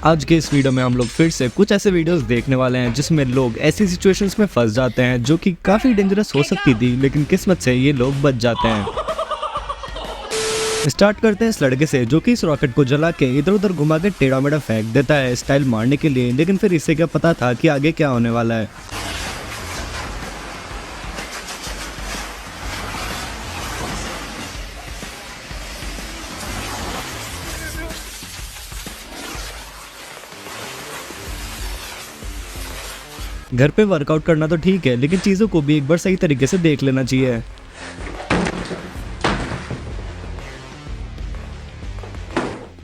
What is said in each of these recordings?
आज के इस वीडियो में हम लोग फिर से कुछ ऐसे वीडियोस देखने वाले हैं जिसमें लोग ऐसी सिचुएशंस में फंस जाते हैं जो कि काफ़ी डेंजरस हो सकती थी, लेकिन किस्मत से ये लोग बच जाते हैं। स्टार्ट करते हैं इस लड़के से जो कि इस रॉकेट को जला के इधर उधर घुमा के टेढ़ा मेढ़ा फेंक देता है स्टाइल मारने के लिए, लेकिन फिर इसे क्या पता था कि आगे क्या होने वाला है। घर पे वर्कआउट करना तो ठीक है, लेकिन चीज़ों को भी एक बार सही तरीके से देख लेना चाहिए।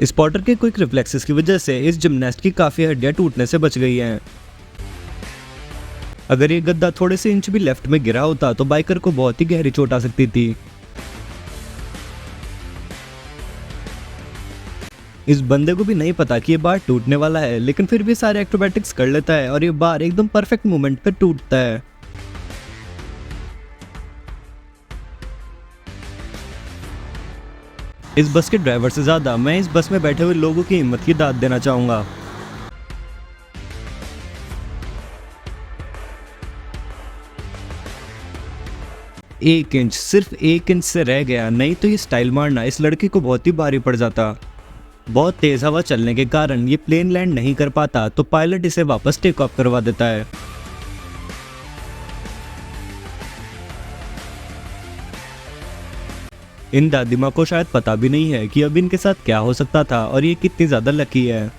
स्पॉटर के क्विक रिफ्लेक्सेस की वजह से इस जिमनास्ट की काफ़ी हड्डियां टूटने से बच गई हैं। अगर ये गद्दा थोड़े से इंच भी लेफ्ट में गिरा होता तो बाइकर को बहुत ही गहरी चोट आ सकती थी। इस बंदे को भी नहीं पता कि ये बार टूटने वाला है, लेकिन फिर भी सारे एक्रोबैटिक्स कर लेता है और ये बार एकदम परफेक्ट मोमेंट पे टूटता है। इस बस के ड्राइवर से ज्यादा मैं इस बस में बैठे हुए लोगों की हिम्मत की दाद देना चाहूंगा। एक इंच, सिर्फ एक इंच से रह गया, नहीं तो ये स्टाइल मारना इस लड़के को बहुत ही भारी पड़ जाता। बहुत तेज हवा चलने के कारण ये प्लेन लैंड नहीं कर पाता तो पायलट इसे वापस टेक ऑफ करवा देता है। इन दादी माँ को शायद पता भी नहीं है कि अब इनके साथ क्या हो सकता था और ये कितनी ज्यादा लकी है।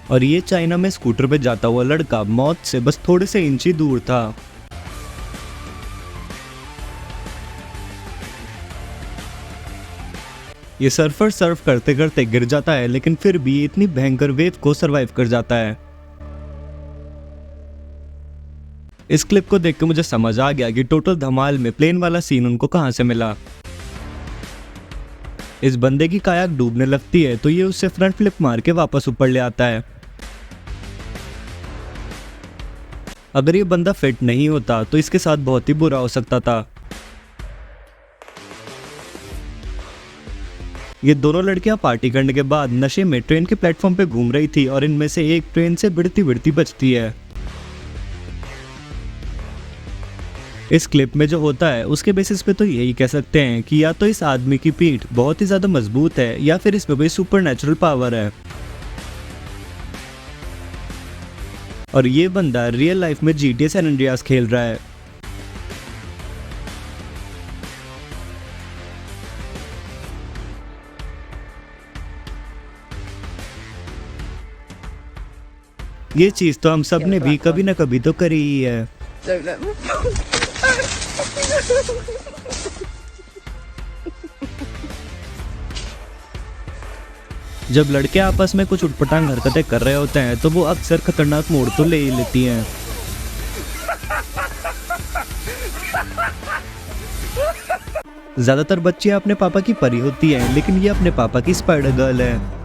और ये चाइना में स्कूटर पे जाता हुआ लड़का मौत से बस थोड़े से इंच ही दूर था। ये सर्फर सर्फ करते करते गिर जाता है, लेकिन फिर भी ये इतनी भयंकर वेव को सरवाइव कर जाता है। इस क्लिप को देख के मुझे समझ आ गया कि टोटल धमाल में प्लेन वाला सीन उनको कहां से मिला। इस बंदे की कायाक डूबने लगती है तो ये उससे फ्रंट फ्लिप मार के वापस ऊपर ले आता है। अगर ये बंदा फिट नहीं होता तो इसके साथ बहुत ही बुरा हो सकता था। ये दोनों लड़कियां पार्टी करने के बाद नशे में ट्रेन के प्लेटफॉर्म पे घूम रही थी और इनमें से एक ट्रेन से भिड़ती भिड़ती बचती है। इस क्लिप में जो होता है उसके बेसिस पे तो यही कह सकते हैं कि या तो इस आदमी की पीठ बहुत ही ज्यादा मजबूत है या फिर इसमें कोई सुपरनैचुरल पावर है। और ये बंदा रियल लाइफ में GTA सैन एंड्रियास खेल रहा है। ये चीज तो हम सब ने भी कभी ना कभी तो करी ही है। जब लड़के आपस में कुछ उटपटांग हरकतें कर रहे होते हैं तो वो अक्सर खतरनाक मोड़ तो ले ही लेती हैं। ज्यादातर बच्चियां अपने पापा की परी होती हैं, लेकिन ये अपने पापा की स्पाइडर गर्ल है।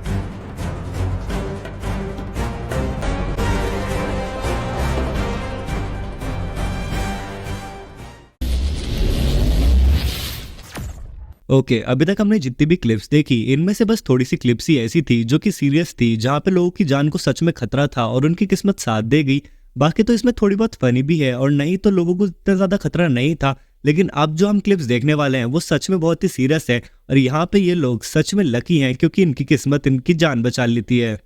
ओके, अभी तक हमने जितनी भी क्लिप्स देखी इनमें से बस थोड़ी सी क्लिप्स ही ऐसी थी जो कि सीरियस थी, जहाँ पे लोगों की जान को सच में खतरा था और उनकी किस्मत साथ दे गई। बाकी तो इसमें थोड़ी बहुत फनी भी है और नहीं तो लोगों को इतना ज़्यादा खतरा नहीं था। लेकिन अब जो हम क्लिप्स देखने वाले हैं वो सच में बहुत ही सीरियस है और यहाँ पे ये लोग सच में लकी हैं क्योंकि इनकी किस्मत इनकी जान बचा लेती है।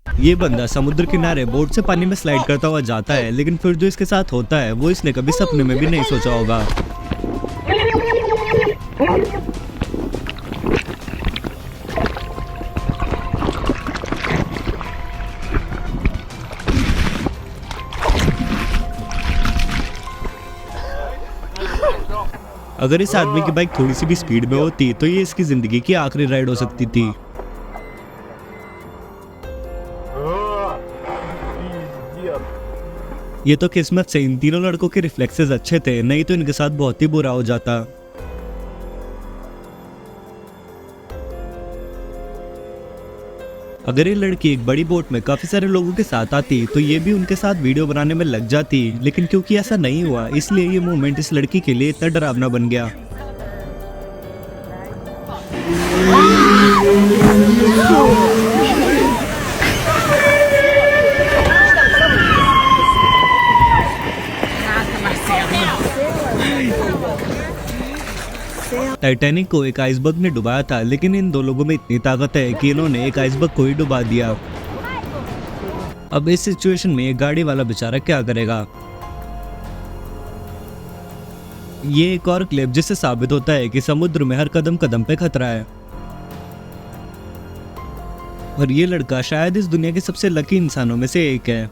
ये बंदा समुद्र किनारे बोट से पानी में स्लाइड करता हुआ जाता है, लेकिन फिर जो इसके साथ होता है वो इसने कभी सपने में भी नहीं सोचा होगा। अगर इस आदमी की बाइक थोड़ी सी भी स्पीड में होती तो ये इसकी जिंदगी की आखिरी राइड हो सकती थी। ये तो किस्मत से इन तीनों लड़कों के रिफ्लेक्सेस अच्छे थे, नहीं तो इनके साथ बहुत ही बुरा हो जाता। अगर ये लड़की एक बड़ी बोट में काफी सारे लोगों के साथ आती तो ये भी उनके साथ वीडियो बनाने में लग जाती, लेकिन क्योंकि ऐसा नहीं हुआ इसलिए ये मोमेंट इस लड़की के लिए इतना डरावना बन गया। टाइटैनिक को एक आइसबर्ग ने डुबाया था, लेकिन इन दो लोगों में इतनी ताकत है कि इन्होंने एक आइसबर्ग को ही डुबा दिया। अब इस सिचुएशन में एक गाड़ी वाला बेचारा क्या करेगा? ये एक और क्लिप जिससे साबित होता है कि समुद्र में हर कदम कदम पे खतरा है। और ये लड़का शायद इस दुनिया के सबसे लकी इंसानों में से एक है।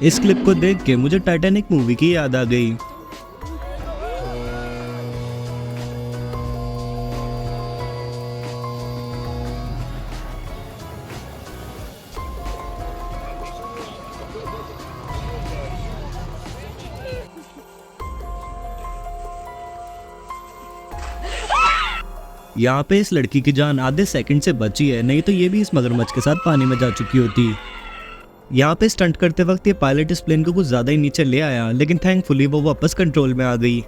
इस क्लिप को देख के मुझे टाइटैनिक मूवी की याद आ गई। यहाँ पे इस लड़की की जान आधे सेकंड से बची है, नहीं तो ये भी इस मगरमच्छ के साथ पानी में जा चुकी होती। यहाँ पे स्टंट करते वक्त ये पायलट इस प्लेन को कुछ ज्यादा ही नीचे ले आया, लेकिन थैंकफुली वो वापस कंट्रोल में आ गई।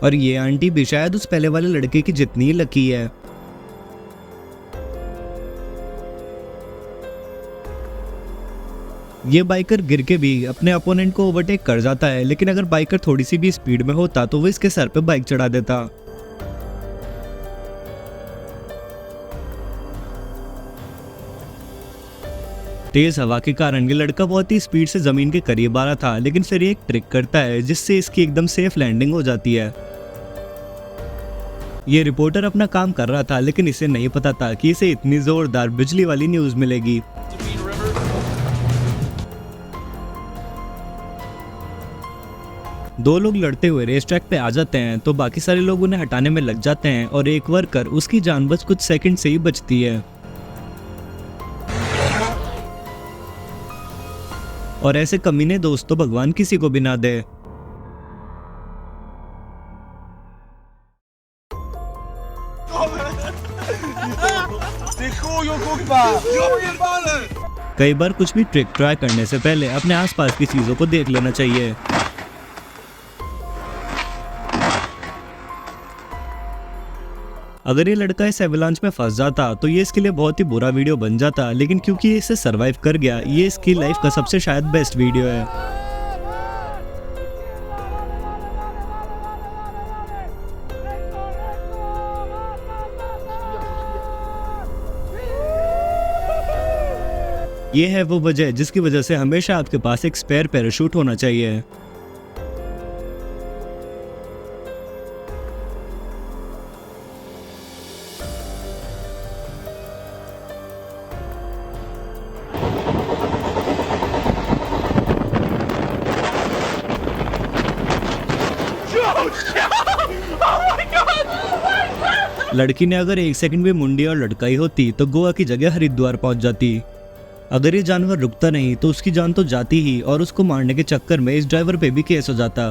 और ये आंटी भी शायद उस पहले वाले लड़के की जितनी ही लकी है। ये बाइकर गिर के भी अपने अपोनेंट को ओवरटेक कर जाता है, लेकिन अगर बाइकर थोड़ी सी भी स्पीड में होता तो वो इसके सर पे बाइक चढ़ा देता। तेज हवा के कारण ये लड़का बहुत ही स्पीड से जमीन के करीब आ रहा था, लेकिन फिर ये एक ट्रिक करता है जिससे इसकी एकदम सेफ लैंडिंग हो जाती है। ये रिपोर्टर अपना काम कर रहा था, लेकिन इसे नहीं पता था कि इसे इतनी जोरदार बिजली वाली न्यूज मिलेगी। दो लोग लड़ते हुए रेस ट्रैक पे आ जाते हैं तो बाकी सारे लोग उन्हें हटाने में लग जाते हैं और एक वर्कर उसकी जान बच कुछ सेकंड से ही बचती है। और ऐसे कमीने दोस्त तो भगवान किसी को भी ना दे। कई बार कुछ भी ट्रिक ट्राई करने से पहले अपने आसपास की चीजों को देख लेना चाहिए। अगर ये लड़का इस एवलांच में फंस जाता तो ये इसके लिए बहुत ही बुरा वीडियो बन जाता, लेकिन क्योंकि ये इसे सरवाइव कर गया, ये इसकी लाइफ का सबसे शायद बेस्ट वीडियो है। ये है वो वजह जिसकी वजह से हमेशा आपके पास एक स्पेयर पैराशूट होना चाहिए। लड़की ने अगर एक सेकंड भी मुंडी और लटकाई होती तो गोवा की जगह हरिद्वार पहुंच जाती। अगर ये जानवर रुकता नहीं तो उसकी जान तो जाती ही, और उसको मारने के चक्कर में इस ड्राइवर पे भी केस हो जाता।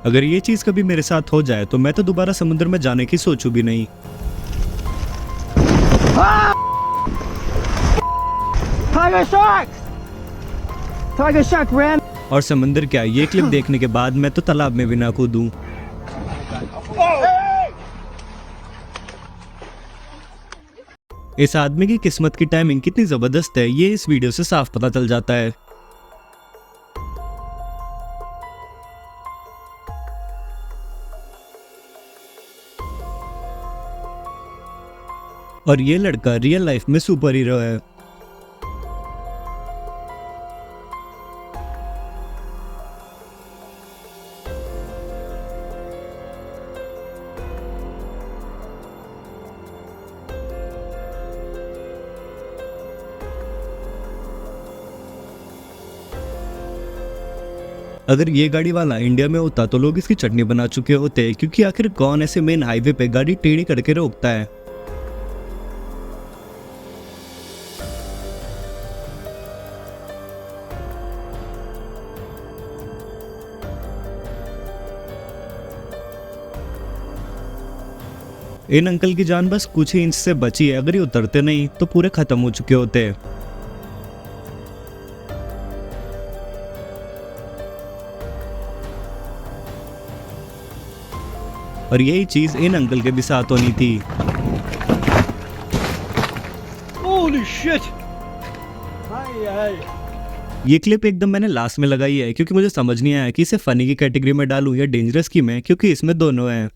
अगर ये चीज कभी मेरे साथ हो जाए तो मैं तो दोबारा समुद्र में जाने की सोचूं भी नहीं। Tiger shark ran. और समंदर क्या, ये क्लिप देखने के बाद मैं तो तालाब में भी ना कूदूं। इस आदमी की किस्मत की टाइमिंग कितनी जबरदस्त है ये इस वीडियो से साफ पता चल जाता है। और ये लड़का रियल लाइफ में सुपर हीरो है। अगर ये गाड़ी वाला इंडिया में होता तो लोग इसकी चटनी बना चुके होते, क्योंकि आखिर कौन ऐसे मेन हाईवे पे गाड़ी टेढ़ी करके रोकता है। इन अंकल की जान बस कुछ ही इंच से बची है, अगर ये उतरते नहीं तो पूरे खत्म हो चुके होते। और यही चीज इन अंकल के भी साथ होनी थी। Holy shit! Hi. ये क्लिप एकदम मैंने लास्ट में लगाई है क्योंकि मुझे समझ नहीं आया कि इसे फनी की कैटेगरी में डालूं या डेंजरस की में, क्योंकि इसमें दोनों हैं।